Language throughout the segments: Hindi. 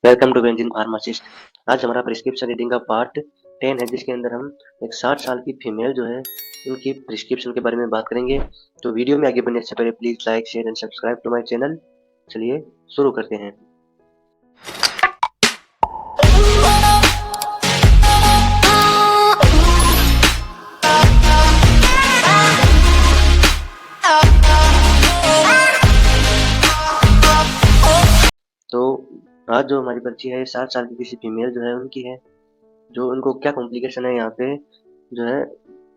Welcome to benzene pharmacist. आज हमारा प्रिस्क्रिप्शन रीडिंग का पार्ट 10 है, जिसके अंदर हम एक 60 साल की फीमेल जो है उनकी प्रिस्क्रिप्शन के बारे में बात करेंगे। तो वीडियो में आगे बढ़ने से पहले please like share and subscribe to my channel. चलिए शुरू करते हैं। तो आज जो हमारी पर्ची है 60 साल की किसी फीमेल जो है उनकी है। जो उनको क्या कॉम्प्लिकेशन है यहाँ पे जो है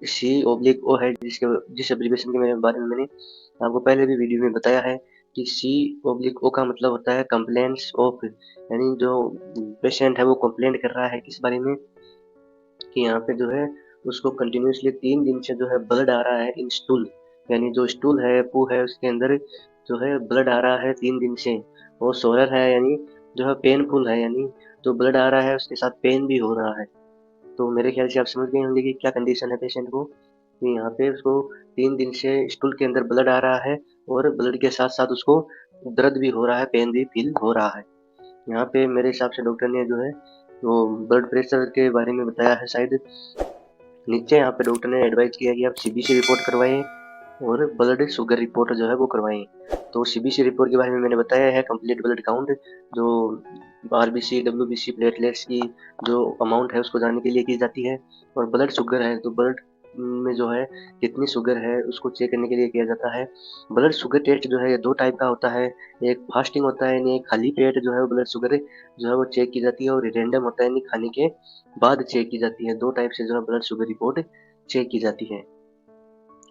C/O है, जिस एब्रीविएशन के बारे में मैंने आपको पहले भी वीडियो में बताया है कि C/O का मतलब होता है कंप्लेंट्स ऑफ, यानी जो पेशेंट है वो कंप्लेंट कर रहा है किस बारे में कि यहाँ पे जो है उसको कंटिन्यूसली 3 दिन से जो है ब्लड आ रहा है इन स्टूल, यानी जो स्टूल है पू है उसके अंदर जो है ब्लड आ रहा है 3 दिन से। वो सोलर है यानी जो है पेनफुल है, यानी जो ब्लड आ रहा है उसके साथ पेन भी हो रहा है। तो मेरे ख्याल से आप समझ गए होंगे कि क्या कंडीशन है पेशेंट को, कि यहाँ पे उसको 3 दिन से स्टूल के अंदर ब्लड आ रहा है और ब्लड के साथ साथ उसको दर्द भी हो रहा है, पेन भी फील हो रहा है। यहाँ पे मेरे हिसाब से डॉक्टर ने जो है वो ब्लड प्रेशर के बारे में बताया है शायद। नीचे यहाँ पे डॉक्टर ने एडवाइस किया कि आप CBC रिपोर्ट करवाएं और ब्लड शुगर रिपोर्ट जो है वो करवाएं। तो CBC रिपोर्ट के बारे में मैंने बताया है, कंप्लीट ब्लड काउंट, जो RBC WBC प्लेटलेट्स की जो अमाउंट है उसको जानने के लिए की जाती है। और ब्लड शुगर है तो ब्लड में जो है कितनी शुगर है उसको चेक करने के लिए किया जाता है। ब्लड शुगर टेस्ट जो है ये 2 टाइप का होता है, एक फास्टिंग होता है, यानी एक खाली पेट जो है वो ब्लड शुगर जो है वो चेक की जाती है, और रैंडम होता है, यानी खाने के बाद चेक की जाती है। 2 टाइप से जो है ब्लड शुगर रिपोर्ट चेक की जाती है।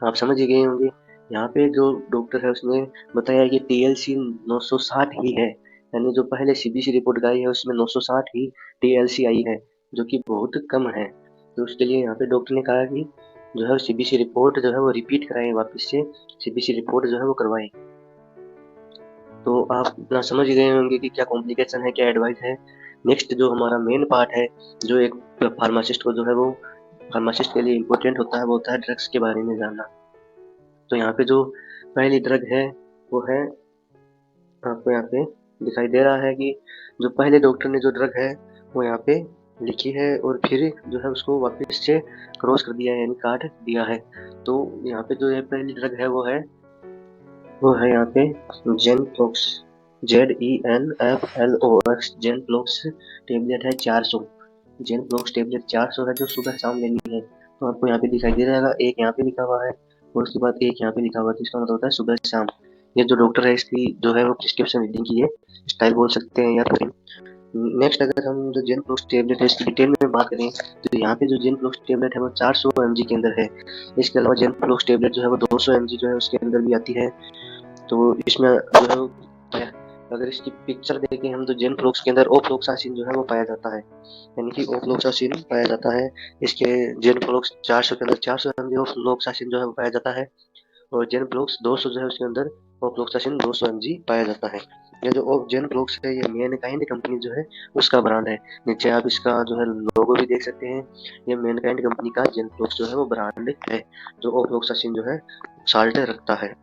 आप समझ ही गए होंगे। यहाँ पे जो डॉक्टर है उसने बताया कि TLC 960 ही है, यानी जो पहले CBC रिपोर्ट आई है उसमें 960 ही TLC आई है, जो कि बहुत कम है। तो उसके लिए यहाँ पे डॉक्टर ने कहा कि जो है CBC रिपोर्ट जो है वो रिपीट कराएं, वापस से CBC रिपोर्ट जो है वो करवाएं। तो आप इतना समझ गए होंगे कि क्या कॉम्प्लिकेशन है, क्या एडवाइस है। नेक्स्ट जो हमारा मेन पार्ट है, जो एक फार्मासिस्ट को जो है वो फार्मासिस्ट के लिए इम्पोर्टेंट होता है, वो होता है ड्रग्स के बारे में जानना। तो यहाँ पे जो पहली ड्रग है वो है, आपको यहाँ पे दिखाई दे रहा है कि जो पहले डॉक्टर ने जो ड्रग है वो यहाँ पे लिखी है और फिर जो है उसको वापस से क्रॉस कर दिया है, यानी काट दिया है। तो यहाँ पे जो है पहली ड्रग है वो है यहाँ पे जेनफ्लॉक्स, ZENFLOX, जेनफ्लॉक्स टेबलेट है 400। जेनफ्लॉक्स टेबलेट 400 है जो सुबह शाम लेनी है। तो आपको यहाँ पे दिखाई दे रहा है, एक यहाँ पे लिखा हुआ है और उसके बाद एक यहाँ पे लिखा हुआ है, तो इसका मतलब होता है सुबह शाम। ये जो डॉक्टर है इसकी जो है वो प्रिस्क्रिप्शन रीडिंग की ये स्टाइल बोल सकते हैं या फिर। नेक्स्ट अगर हम जो जेनफ्लॉक्स टेबलेट है इसकी डिटेल में बात करें तो यहाँ पे जो जेनफ्लॉक्स टेबलेट है वो 400 mg के अंदर है। इसके अलावा जेनफ्लॉक्स टेबलेट जो है वो 200 mg जो है उसके अंदर भी आती है। तो इसमें जो है अगर इसकी पिक्चर देखें हम तो जेनफ्लॉक्स के अंदर ओफ्लोक्सासिन जो है वो पाया जाता है, यानी कि ओफ्लोक्सासिन पाया जाता है। इसके जेनफ्लॉक्स 400 के अंदर 400 mg ओफ्लोक्सासिन जो है वो पाया जाता है, और जेनफ्लॉक्स 200 जो है उसके अंदर ओफ्लोक्सासिन 200 mg पाया जाता है। ये जो जेनफ्लॉक्स है ये मैनकाइंड कंपनी जो है उसका ब्रांड है। नीचे आप इसका जो है लोगो भी देख सकते हैं, ये मैनकाइंड कंपनी का जेनफ्लॉक्स जो है वो ब्रांड है, जो ओफ्लोक्सासिन जो है साल्ट रखता है।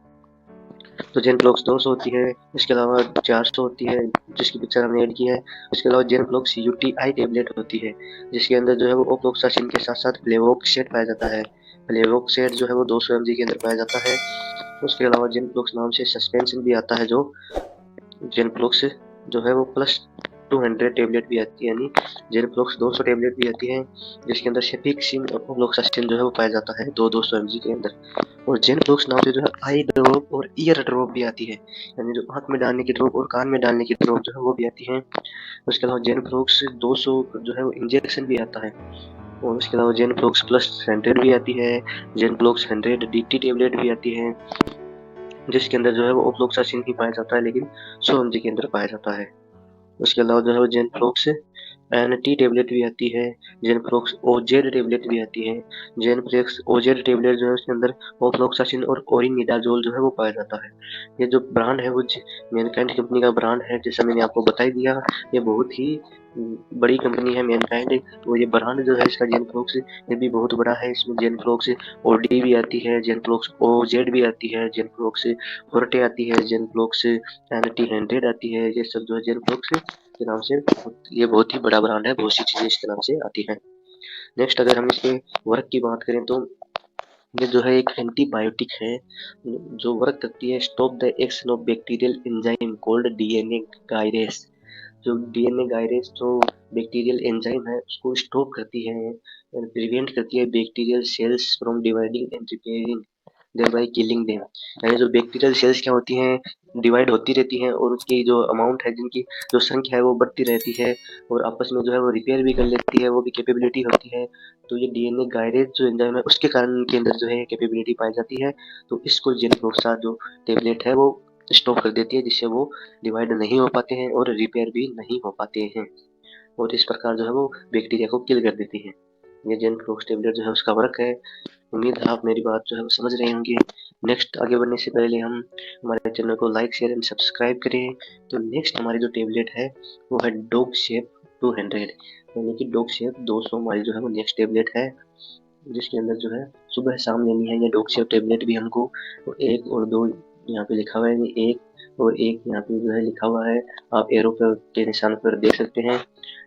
तो जेनफ्लॉक्स 200 होती है, इसके अलावा 400 होती है जिसकी पिक्चर हमने ऐड की है। इसके अलावा जेनफ्लॉक्स UTI टेबलेट होती है, जिसके अंदर जो है वो ओफ्लोक्सासिन के साथ साथ फ्लेवोक्सेट पाया जाता है। फ्लेवोक्सेट जो है वो 200 mg के अंदर पाया जाता है। उसके अलावा जेनफ्लॉक्स नाम से सस्पेंशन भी आता है, जो जेनफ्लॉक्स जो है वो +200 टेबलेट भी आती है, यानी जेनफ्लॉक्स 200 टेबलेट भी आती है, जिसके अंदर सेफिक्सिन और ओफ्लोक्सासिन जो है वो पाया जाता है 200 mg के अंदर। और जेनफ्लॉक्स नाम से जो है आई ड्रॉप और ईयर ड्रॉप भी आती है, यानी जो आंख में डालने की ड्रॉप और कान में डालने की ड्रॉप जो है वो भी आती है। उसके अलावा जेनफ्लॉक्स 200 जो है वो इंजेक्शन भी आता है। और उसके अलावा जेनफ्लॉक्स +100 भी आती है, जेनफ्लॉक्स 100 DT टेबलेट भी आती है, जिसके अंदर जो है वो ओफ्लोक्सासिन ही पाया जाता है, लेकिन 100 mg के अंदर पाया जाता है। उसके अलावा जो है वो जेनफ्लॉक्स NT टेबलेट भी आती है, जेनफ्लॉक्स OZ टेबलेट भी आती है। जेनफ्लॉक्स OZ टेबलेट जो है उसके अंदर ओफ्लोक्सासिन और ओरिनिडाजोल जो है वो पाया जाता है। ये जो ब्रांड है वो मैनकाइंड कंपनी का ब्रांड है, जैसा मैंने आपको बता ही दिया। ये बहुत ही बड़ी कंपनी है मैनकाइंड। तो ये ब्रांड जो है इसका जेनफ्लॉक्स ये भी बहुत बड़ा है। इसमें जेनफ्लॉक्स OD भी आती है, जेनफ्लॉक्स OZ भी आती है, जेनफ्लॉक्स फोर्टे आती है, जेनफ्लॉक्स NT 100 आती है। ये सब जो है जेनफ्लॉक्स के नाम से ये बहुत ही बड़ा ब्रांड है, बहुत सी चीजें इसके नाम से आती हैं। नेक्स्ट अगर हम इसके वर्क की बात करें तो ये जो है एक एंटीबायोटिक है जो वर्क करती है stop the action of bacterial enzyme called DNA gyrase. जो डीएनए गायरेस जो बैक्टीरियल एंजाइम है उसको स्टॉप करती है और प्रिवेंट करती है bacterial cells from dividing and repairing thereby killing them. यानी जो बैक्टीरियल सेल्स क्या होती हैं डिवाइड होती रहती हैं और उसकी जो अमाउंट है जिनकी जो संख्या है वो बढ़ती रहती है और आपस में जो है वो रिपेयर भी कर लेती है, वो भी कैपेबिलिटी होती है। तो ये डीएनए गायरेज जो एंजाइम है उसके कारण इनके अंदर जो है कैपेबिलिटी पाई जाती है। तो इसको जेलिफ्लोक्सा जो टेबलेट है वो स्टॉप कर देती है जिससे वो डिवाइड नहीं हो पाते हैं और रिपेयर भी नहीं हो पाते हैं और इस प्रकार जो है वो बैक्टीरिया को किल कर देती है। ये जेलिफ्लोक्स टेबलेट जो है उसका वर्क है। उम्मीद है आप मेरी बात जो है वो समझ रहे होंगे। नेक्स्ट आगे बढ़ने से पहले हम हमारे चैनल को लाइक शेयर एंड सब्सक्राइब करें। तो नेक्स्ट हमारी जो टेबलेट है वो है डॉग शेप 200, यानी कि डॉग शेप 200 हमारी जो है वो नेक्स्ट टेबलेट है जिसके अंदर जो है सुबह शाम लेनी है। ये डॉग शेप टेबलेट भी हमको तो 1 और 2 यहाँ पे लिखा हुआ है, 1 और 1 यहाँ पे जो है लिखा हुआ है, आप एरो पर के निशान पर देख सकते हैं।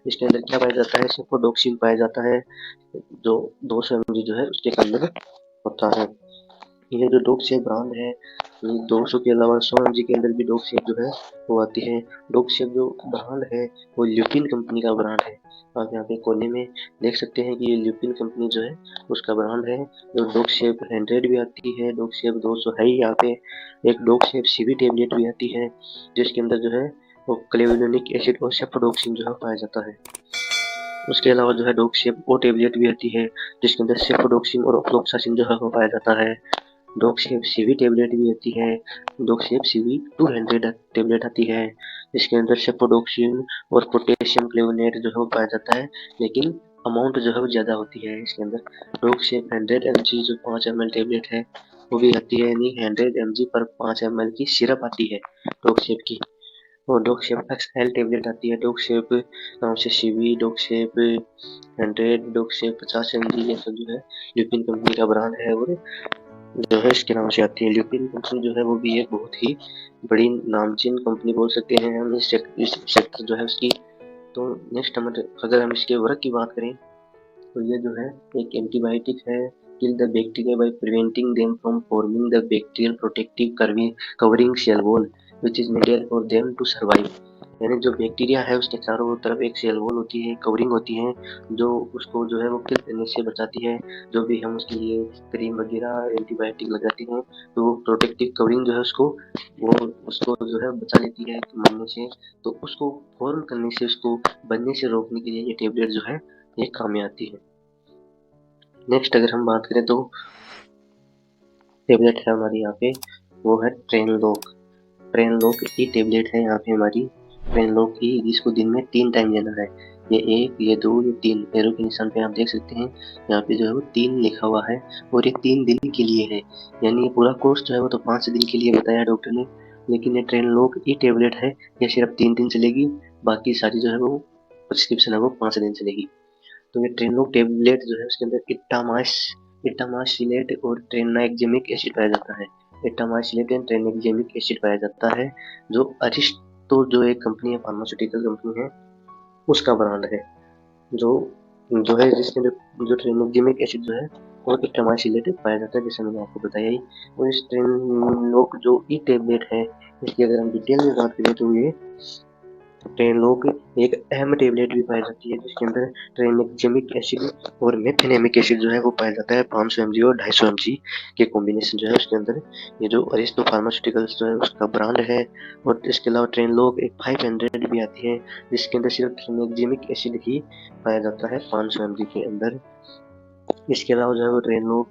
इसके अंदर क्या पाया जाता है, सेफोडोक्सिन पाया जाता है जो 200 mg जो है उसके अंदर होता है। ये जो डॉग शेप ब्रांड है ये 200 के अलावा 100 mg के अंदर भी डॉग शेप जो है वो आती है। डॉग शेप जो ब्रांड है वो ल्यूपिन कंपनी का ब्रांड है। आप यहाँ पे कोने में देख सकते हैं कि ये ल्यूपिन कंपनी जो है उसका ब्रांड है। जो डॉग शेप 100 भी आती है, डॉग शेप 200 है ही यहाँ पे। एक डॉग शेप सीवी टेबलेट भी आती है जिसके अंदर जो है वो क्लेवुलोनिक एसिड और सेफोडोक्सिन जो है पाया जाता है। उसके अलावा जो है डॉग शेप ओ टेबलेट भी आती है जिसके अंदर सेफोडोक्सिन और ऑफ्लोक्सासिन जो है वो पाया जाता है। डॉग शेप सीवी टेबलेट भी आती है, डॉग शेप सीवी 200 टेबलेट आती है जिसके अंदर सेफोडोक्सिन और पोटेशियम क्लेवोनेट जो है वो पाया जाता है, लेकिन अमाउंट जो है वो ज़्यादा होती है इसके अंदर। डॉग शेप 100 mg जो 5 ml टेबलेट है वो भी आती है, यानी 100 mg पर 5 ml की सिरप आती है डॉग शेप की। और डॉग शेप एक्सएल टेबलेट आती है, डॉग शेप नाम से CV, dog shape 100, dog shape 50 mg, ये सब जो है ल्यूपिन कंपनी का ब्रांड है और जो है इसके नाम से आती है। ल्यूपिन कंपनी जो है वो भी एक बहुत ही बड़ी नामचीन कंपनी बोल सकते हैं हम इस सेक्टर जो है उसकी। तो नेक्स्ट हम अगर हम इसके वर्क की बात करें तो ये जो है एक एंटीबायोटिक है, kill the bacteria by preventing them from forming the bacterial protective covering cell wall which is needed for them to survive. यानी जो बैक्टीरिया है उसके चारों तरफ एक सेल वॉल होती है, कवरिंग होती है जो उसको जो है वो किल करने से बचाती है। जो भी हम उसके लिए क्रीम वगैरह एंटीबायोटिक लगाते हैं तो वो प्रोटेक्टिव कवरिंग जो है उसको जो है बचा लेती है मरने से। तो उसको फॉर्म करने से, उसको बनने से रोकने के लिए ये टेबलेट जो है ये काम में आती है। नेक्स्ट अगर हम बात करें तो टेबलेट है हमारी यहाँ पे वो है ट्रेनलॉक। ट्रेनलॉक की टेबलेट है यहाँ पे हमारी, ट्रेनलॉक की, जिसको दिन में 3 टाइम लेना है। ये 1, ये 2, ये 3 एरो के निशान पे आप देख सकते हैं यहाँ पे जो है वो 3 लिखा हुआ है और ये 3 दिन के लिए है। यानी ये पूरा कोर्स जो है वो तो 5 दिन के लिए बताया डॉक्टर ने, लेकिन ये ट्रेनलॉक की टेबलेट है ये सिर्फ 3 दिन चलेगी, बाकी सारी जो है वो प्रिस्क्रिप्शन है वो 5 दिन चलेगी। तो ये ट्रेनलॉक टेबलेट जो है उसके अंदर इटामासिलेट और ट्रेनाक्जेमिक एसिड पाया जाता है। इटामासिलेट एंड ट्रेनाक्जेमिक एसिड पाया जाता है जो अरिस्टो जो एक कंपनी है, फार्मास्यूटिकल कंपनी है, उसका ब्रांड है। जो जो है जिसके अंदर जो ट्रेनाक्जेमिक एसिड जो है वो इटामासिलेट पाया जाता है जैसे मैंने आपको बताया ही। और इस ट्रेनलॉक जो ई टेबलेट है इसकी अगर हम डिटेल में बात करें तो ये ट्रेनलॉक एक अहम टेबलेट भी पाई जाती है जिसके अंदर ट्रेनिक्जेमिक एसिड और मेथेनेमिक एसिड जो है वो पाया जाता है 500 mg और 250 mg के कॉम्बिनेशन जो है उसके अंदर। ये जो अरिस्टो फार्मास्यूटिकल्स जो है उसका ब्रांड है। और इसके अलावा ट्रेनलॉक एक 500 भी आती है जिसके अंदर सिर्फ ट्रेनिक्जेमिक एसिड ही पाया जाता है 500 mg के अंदर। इसके अलावा जो है वो ट्रेनलॉक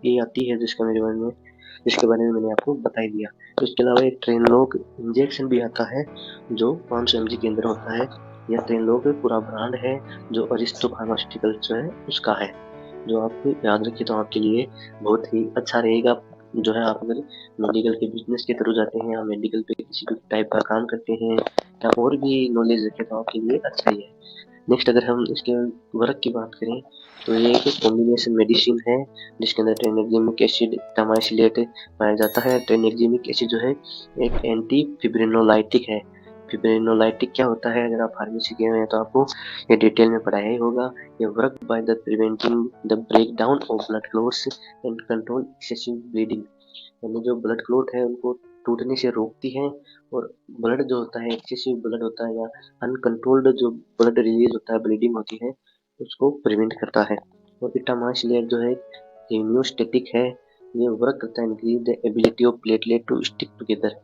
ई आती है जिसके बारे में मैंने आपको बता ही दिया। तो इसके अलावा एक ट्रेनलॉक इंजेक्शन भी आता है जो 500 mg के अंदर होता है। यह ट्रेनलॉक पूरा ब्रांड है जो अरिस्टो फार्मास्यूटिकल्स जो है उसका है। जो आप याद रखिए तो आपके लिए बहुत ही अच्छा रहेगा। जो है आप अगर मेडिकल के बिजनेस के थ्रू जाते हैं या मेडिकल पे किसी भी टाइप का काम करते हैं या और भी नॉलेज रखें तो आपके लिए अच्छा ही है। नेक्स्ट अगर हम इसके वर्क की बात करें तो ये एक कॉम्बिनेशन मेडिसिन है जिसके अंदर ट्रेनिक्जेमिक एसिड टामाइसिलेट पाया जाता है। ट्रेनिक्जेमिक एसिड जो है एक एंटी फिब्रिनोलाइटिक है फिब्रिनोलाइटिक क्या होता है? अगर आप फार्मेसी के हैं तो आपको ये डिटेल में पढ़ाया ही होगा। ये work by the preventing the break down of blood clots and control excessive bleeding, यानी जो ब्लड क्लोट है उनको टूटने से रोकती है, और ब्लड जो होता है, एक्सेसिव ब्लड होता है या अनकंट्रोल्ड जो ब्लड रिलीज होता है, ब्लीडिंग होती है, उसको प्रिवेंट करता है। और इटामास लेयर जो है हेमियोस्टेटिक है, ये वर्क करता है increase the ability of platelet to stick together,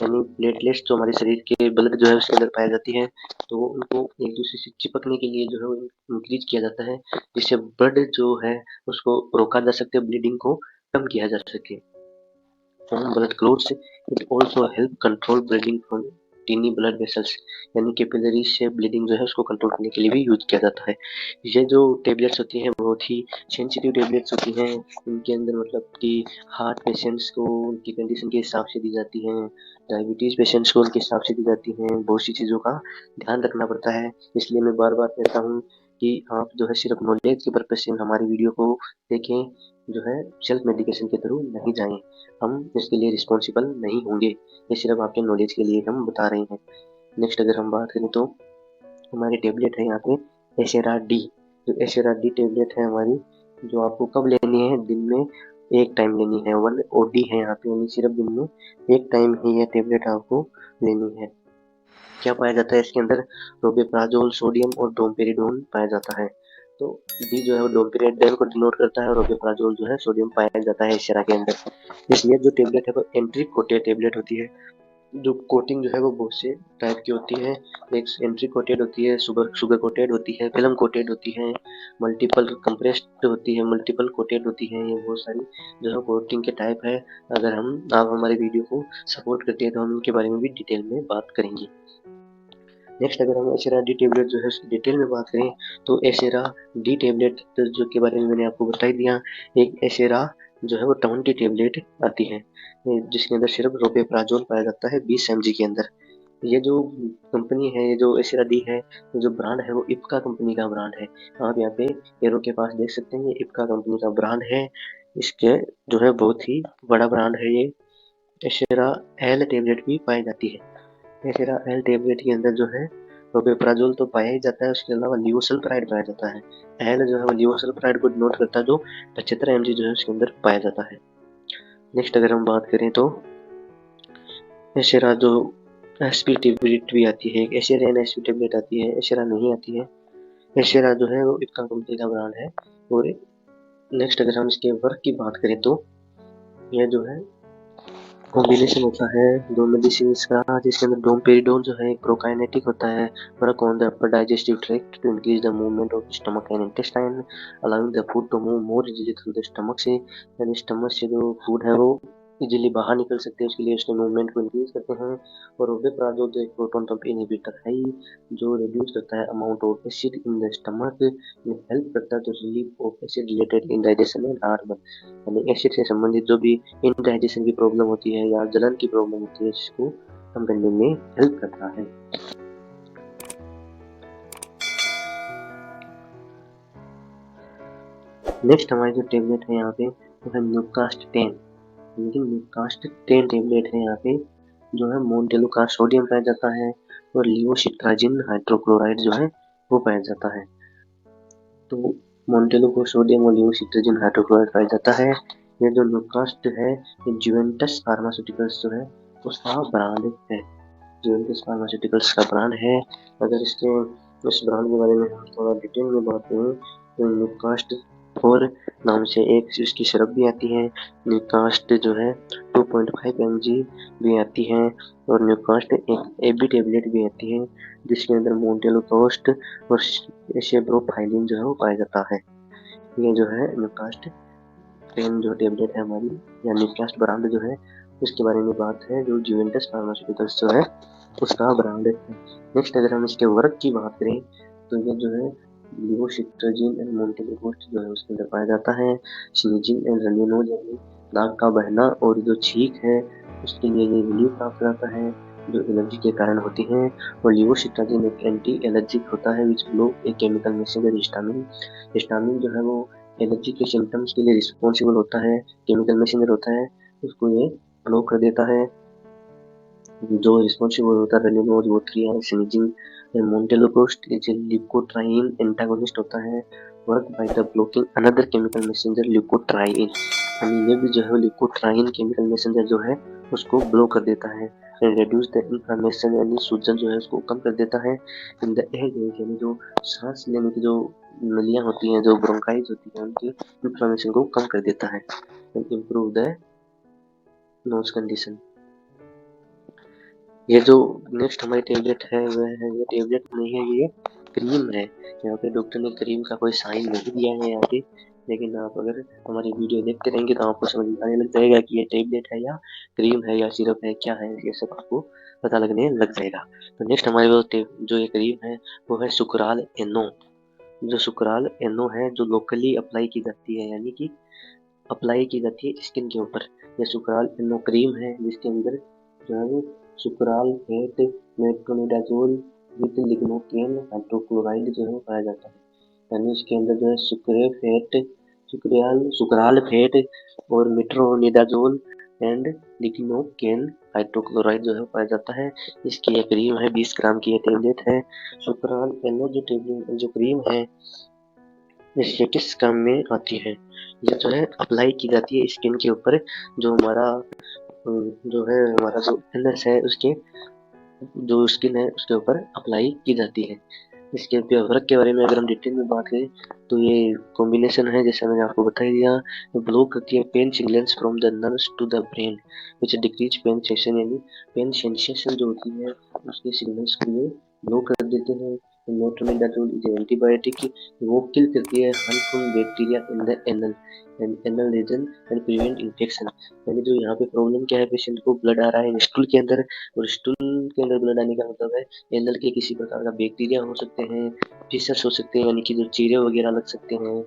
यानी प्लेटलेट्स जो हमारे शरीर के ब्लड जो है उसके अंदर पाई जाती है, तो उनको एक दूसरे से चिपकने के लिए जो है वो इंक्रीज किया जाता है, जिससे ब्लड जो है उसको रोका जा सके, ब्लीडिंग को कम किया जा सके। From blood clots it also help control bleeding from tiny blood vessels, यानी कैपिलरी से ब्लीडिंग जो है उसको कंट्रोल करने के लिए भी यूज किया जाता है। ये जो टेबलेट्स होती हैं बहुत ही सेंसिटिव टेबलेट्स होती हैं, इनके अंदर मतलब कि हार्ट पेशेंट्स को उनकी कंडीशन के हिसाब से दी जाती हैं, डायबिटीज पेशेंट्स को उनके हिसाब से दी जाती हैं, बहुत सी चीज़ों का ध्यान रखना पड़ता है। इसलिए मैं बार बार कहता हूँ कि आप जो है सिर्फ नॉलेज के पर्पज से हमारी वीडियो को देखें, जो है सेल्फ मेडिकेशन के थ्रू नहीं जाएं, हम इसके लिए रिस्पॉन्सिबल नहीं होंगे, ये सिर्फ आपके नॉलेज के लिए हम बता रहे हैं। नेक्स्ट अगर हम बात करें तो हमारी टेबलेट है यहाँ पे एशेरा डी, जो एशेरा डी टेबलेट है हमारी, जो आपको कब लेनी है? दिन में एक टाइम लेनी है, 1 OD है यहाँ पे, यानी सिर्फ दिन में एक टाइम ही ये टेबलेट आपको लेनी है। क्या पाया जाता है इसके अंदर? रोबेप्राजोल, सोडियम और डोमपेरिडोन पाया जाता है। तो डी जो है वो डोमपेरिडोन को डिनोट करता है, और रोबेप्राजोल जो है सोडियम पाया जाता है एशेरा के अंदर। इसलिए जो टेबलेट है वो एंट्री कोटेड टेबलेट होती है, जो कोटिंग जो है वो बहुत से टाइप की होती है। एक एंट्री कोटेड होती है, शुगर कोटेड होती है, फिल्म कोटेड होती है, मल्टीपल कंप्रेस्ड होती है, मल्टीपल कोटेड होती है, ये बहुत सारी जो है कोटिंग के टाइप है। अगर आप हमारे वीडियो को सपोर्ट करते हैं तो हम इनके बारे में भी डिटेल में बात करेंगे। नेक्स्ट अगर हम एशेरा डी टेबलेट जो है उसकी डिटेल में बात करें तो एशेरा डी टेबलेट जो के बारे में मैंने आपको बता ही दिया। एक एशेरा जो है वो 20 टेबलेट आती है, जिसके अंदर सिर्फ रोपेप्राजोल पाया जाता है 20 mg के अंदर। ये जो कंपनी है, ये जो एशेरा डी है, ये जो ब्रांड है वो इप्का कंपनी का ब्रांड है। आप यहाँ पे एरो के पास देख सकते हैं, ये इप्का कंपनी का ब्रांड है। इसके जो है बहुत ही बड़ा ब्रांड है ये। एशेरा एल टेबलेट भी पाई जाती है। एशेरा एल टेबलेट के अंदर जो है रोपेप्राजोल तो पाया ही जाता है, उसके अलावा लिवोसल्फाइड पाया जाता है। एल जो है वो लिवोसल्फाइड को डिनोट करता है, जो 75 mg जो है उसके अंदर पाया जाता है। नेक्स्ट अगर हम बात करें तो एशेरा जो एसपी टेबलेट भी आती है, एशेरा एन एसपी टेबलेट आती है, एशेरा नहीं आती है। एशेरा जो है वो इप्का कंपनी का ब्रांड है। और नेक्स्ट अगर हम इसके वर्क की बात करें तो यह जो है कॉम्बिनेशन होता है दो मेडिसिन का, जिसके अंदर डोमपेरिडोन जो है एक प्रोकाइनेटिक होता है, work on the upper digestive tract to increase the movement of stomach and intestine, allowing the food to move more easily through the stomach से, यानी स्टमक से जो फूड है वो इजीली बाहर निकल सकते हैं, उसके लिए उसके मूवमेंट को इंक्रीज करते हैं। और ओबेप्राजोल जो एक प्रोटॉन पंप इनहिबिटर है, जो रिड्यूस करता है amount of acid in the stomach, help करता है तो relief of acid related indigestion and hormone, यानी एसिड से संबंधित जो भी इनडाइजेशन की प्रॉब्लम होती है या जलन की प्रॉब्लम होती है, इसको कम करने में हेल्प करता है। नेक्स्ट हमारी जो टेबलेट है यहाँ पे वो है न्यूकास्ट 10, लेकिन न्यूकास्ट 10 टेबलेट है यहाँ पे, जो है मोन्टेलो का सोडियम पाया जाता है, और लिवोसिट्राजिन हाइड्रोक्लोराइड जो है वो पाया जाता है। तो मोन्टेलो को सोडियम और लिवोसिट्राजिन हाइड्रोक्लोराइड पाया जाता है। ये जो न्यूकास्ट है ये जुवेंटस फार्मास्यूटिकल्स जो है उसका ब्रांड है, जुवेंटस फार्मास्यूटिकल्स का ब्रांड है। अगर इस ब्रांड के बारे में हम थोड़ा डिटेल में बात करें तो न्यूकास्ट 4 नाम से एक इसकी सिरप भी आती है, न्यूकास्ट जो है 2.5 mg भी आती है, और न्यूकास्ट एक एबी टेबलेट भी आती है, जिसके अंदर मोन्टेलो कोस्ट और एशेब्रोफाइलिन जो है वो पाया जाता है। ये जो है न्यूकास्ट 10 जो टेबलेट है हमारी, या न्यूकास्ट ब्रांड जो है उसके बारे में बात है, जो जुवेंटस फार्मास्यूटिकल्स जो है उसका ब्रांड है। नेक्स्ट अगर हम इसके वर्क की बात करें तो ये जो है लिवोसिट्राजिन एंड मोन्टेलोकोस्ट जो है उसके अंदर पाया जाता है। स्नीजिंग एंड रनिनोज, यानी नाक का बहना और जो छींक है उसके लिए ये रिलीफ प्राप्त करता है, जो एलर्जी के कारण होती है। और लिवोसिट्राजिन एक एंटी एलर्जिक होता है which block a chemical messenger histamine, histamine जो है वो एलर्जी के सिम्टम्स के लिए रिस्पॉन्सिबल होता है, केमिकल मैसेंजर होता है, उसको ये ब्लॉक कर देता है। जो रिस्पॉन्सिबल होता है रेनिनो वो 3 सिनिजिन मोन्टेलोपोस्ट इज ल्यूकोट्राइन एंटागोनिस्ट होता है, work by the blocking another chemical messenger leukotriene, यानी ये भी जो है ल्यूकोट्राइन केमिकल मैसेंजर जो है उसको ब्लॉक कर देता है, रिड्यूस द इन्फ्लेमेशन यानी सूजन जो है उसको कम कर देता है, इन द एयर यानी जो सांस लेने की जो नलियां होती हैं, जो ब्रोंकाइज होती है, उनकी इन्फ्लेमेशन को कम कर देता है, इम्प्रूव द नोज कंडीशन। ये जो नेक्स्ट हमारी टेबलेट है वह है, ये टेबलेट नहीं है, ये क्रीम है। यहाँ पे डॉक्टर ने क्रीम का कोई साइन नहीं दिया है यहाँ पे, लेकिन आप अगर हमारी वीडियो देखते रहेंगे तो आपको समझ में आने लग जाएगा कि ये टेबलेट है या क्रीम है या सिरप है, क्या है, ये सब आपको पता लगने लग जाएगा। तो नेक्स्ट हमारे पास जो ये क्रीम है वो है सुकराल एनो। जो सुकराल एनो है जो लोकली अप्लाई की जाती है, यानी कि अप्लाई की जाती है स्किन के ऊपर। ये सुकराल एनो क्रीम है जिसके अंदर जो है वो sucralfate metronidazole with lignocaine hydrochloride जो है पाया जाता है, यानी इसके अंदर जो है सुकराल फेट और मेट्रोनिडाजोल एंड लिग्नोकेन हाइड्रोक्लोराइड जो है पाया जाता है। इसकी ये क्रीम है, 20 ग्राम की ये टेबलेट है। सुकराल एनो जो टेबलेट जो क्रीम है ये किस काम में आती है, ये जो है अप्लाई की जाती है स्किन के ऊपर, जो हमारा जो है हमारा जो एनएस है उसके जो स्किन है उसके ऊपर अप्लाई की जाती है। इसके व्यवहार के बारे में अगर हम डिटेल में बात करें तो ये कॉम्बिनेशन है, जैसे मैंने आपको बता ही दिया, ब्लॉक करती है pain signals from the nerves to the brain which decrease pain sensation, यानी पेन सेंसेशन जो होती है उसके सिग्नल्स को ये ब्लॉक कर देते हैं। मेट्रोनिडाजोल इज एंटीबायोटिक, वो किल करती है harmful bacteria in the anal and anal reason and prevent infection, यानी जो यहाँ पे प्रॉब्लम क्या है, पेशेंट को ब्लड आ रहा है स्टूल के अंदर, और स्टूल के अंदर ब्लड आने का मतलब है एनल के किसी प्रकार का बैक्टीरिया हो सकते हैं, फिशर्स हो सकते हैं, यानी कि जो चीरे वगैरह लग सकते हैं,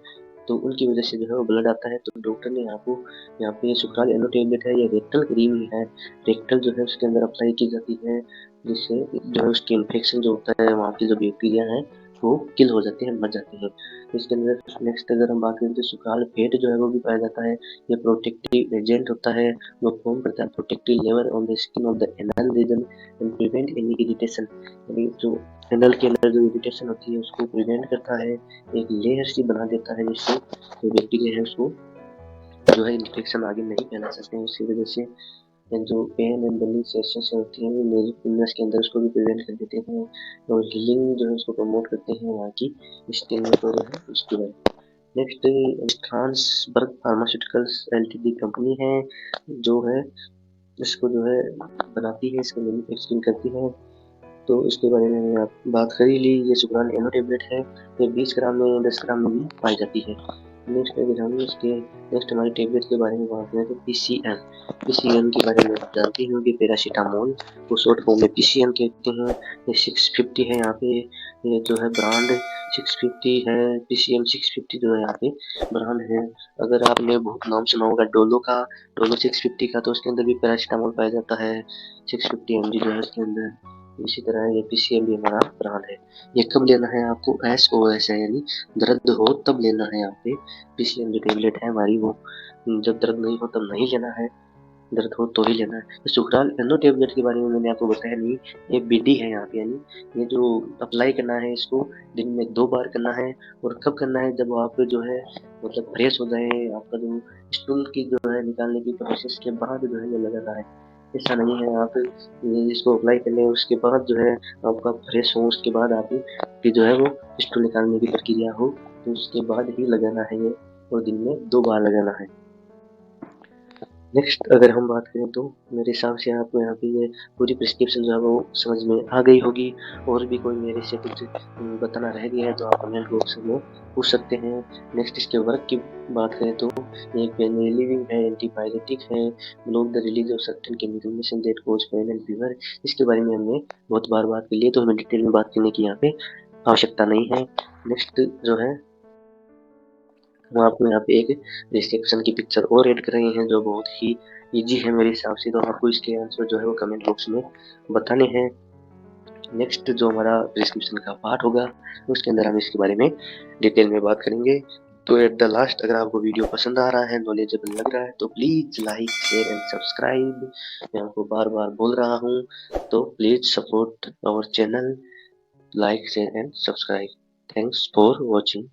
तो उनकी वजह से जो है वो ब्लड आता है। तो डॉक्टर ने यहाँ पे सुक्राल एनो टेबलेट है, ये रेक्टल क्रीम ही है, रेक्टल जो है उसके अंदर अप्लाई की जाती है, जिससे जो है उसकी इन्फेक्शन जो होता है, वहाँ की जो बैक्टीरिया है वो किल हो जाते हैं, मर जाते हैं। इसके अंदर नेक्स्ट अगर हम बात करें तो सुक्राल फेट जो है वो भी पाया जाता है, ये प्रोटेक्टिव एजेंट होता है, वो फॉर्म करता है protective layer on the skin of the anal reason and prevent any irritation, यानी जो एनल के अंदर जो इरिटेशन होती है उसको प्रिवेंट करता है, एक लेयर सी बना देता है जिससे जो बैक्टीरिया है उसको जो है इन्फेक्शन आगे नहीं फैला सकते हैं, उसी वजह से जो पेन एंड बर्निंग सेंसेशन होती है वो म्यूजिक इलनेस के अंदर उसको भी प्रिवेंट कर देते हैं, और हीलिंग जो है उसको प्रमोट करते हैं वहाँ की स्किन में, तो जो है उसके बाद नेक्स्ट ट्रांसबर्ग फार्मास्यूटिकल्स एलटीडी कंपनी है जो है इसको जो है बनाती है, इसको मैन्युफैक्चरिंग करती है। तो इसके बारे में मैंने आप बात कर ही ली। ये सुब्रान एनो टेबलेट है, ये 20 ग्राम में 10 ग्राम में भी पाई जाती है। नेक्स्ट अगर हम इसके नेक्स्ट हमारी टेबलेट के बारे में बात करें तो पीसीएम, पीसीएम के बारे में आप जानते ही होंगे, पैरासीटामोल को शॉर्ट फॉर्म में पीसीएम कहते हैं। ये 650 है यहाँ पे, ये जो है ब्रांड 650 है, पीसीएम 650 जो है यहाँ पे ब्रांड है। अगर आपने बहुत नाम सुना होगा डोलो का, डोलो 650 का, तो उसके अंदर भी पैरासीटामोल पाया जाता है, 650 mg जो है उसके अंदर। इसी तरह ये पीसीएम भी हमारा ब्रांड है। ये कब लेना है आपको, एसओएस है, यानी दर्द हो तब लेना है यहाँ पे। पीसीएम जो टेबलेट है हमारी वो जब दर्द नहीं हो तब नहीं लेना है, दर्द हो तो ही लेना है। तो सुखराल एनो टेबलेट के बारे में मैंने आपको बताया नहीं, ये बीडी है यहाँ पे, यानी ये जो अप्लाई करना है इसको दिन में 2 बार करना है, और कब करना है, जब आप जो है मतलब फ्रेश हो जाए, आपका जो स्टूल की जो है निकालने की प्रोसेस के बाद जो है ये लगाना है। ऐसा नहीं है आप इसको अप्लाई कर लें उसके बाद जो है आपका फ्रेश हो, उसके बाद आप की जो है वो स्टूल निकालने की प्रक्रिया हो, तो उसके बाद ही लगाना है ये, और दिन में 2 बार लगाना है। नेक्स्ट अगर हम बात करें तो मेरे हिसाब से आपको यहाँ पे ये पूरी प्रिस्क्रिप्शन जो है वो समझ में आ गई होगी, और भी कोई मेरे से कुछ बताना रह गया है तो आप कमेंट बॉक्स में पूछ सकते हैं। नेक्स्ट इसके वर्क की बात करें तो ये पेन रिलीविंग है, एंटीपायरेटिक है, block the release of certain chemical mission that cause pain and fever. इसके बारे में हमने बहुत बार बात कर ली है, तो हमें डिटेल में बात करने की यहाँ पे आवश्यकता नहीं है। नेक्स्ट जो है हम आपको यहाँ पे एक रिसेप्शन की पिक्चर और ऐड कर रहे हैं जो बहुत ही इजी है मेरे हिसाब से, तो आपको इसके आंसर जो है वो कमेंट बॉक्स में बताने हैं। नेक्स्ट जो हमारा प्रिस्क्रिप्शन का पार्ट होगा उसके अंदर हम इसके बारे में डिटेल में बात करेंगे। तो एट द लास्ट अगर आपको वीडियो पसंद आ रहा है, नॉलेजेबल लग रहा है, तो please like share and subscribe. मैं आपको बार बार बोल रहा हूँ, तो please support our channel, like share and subscribe. Thanks for watching.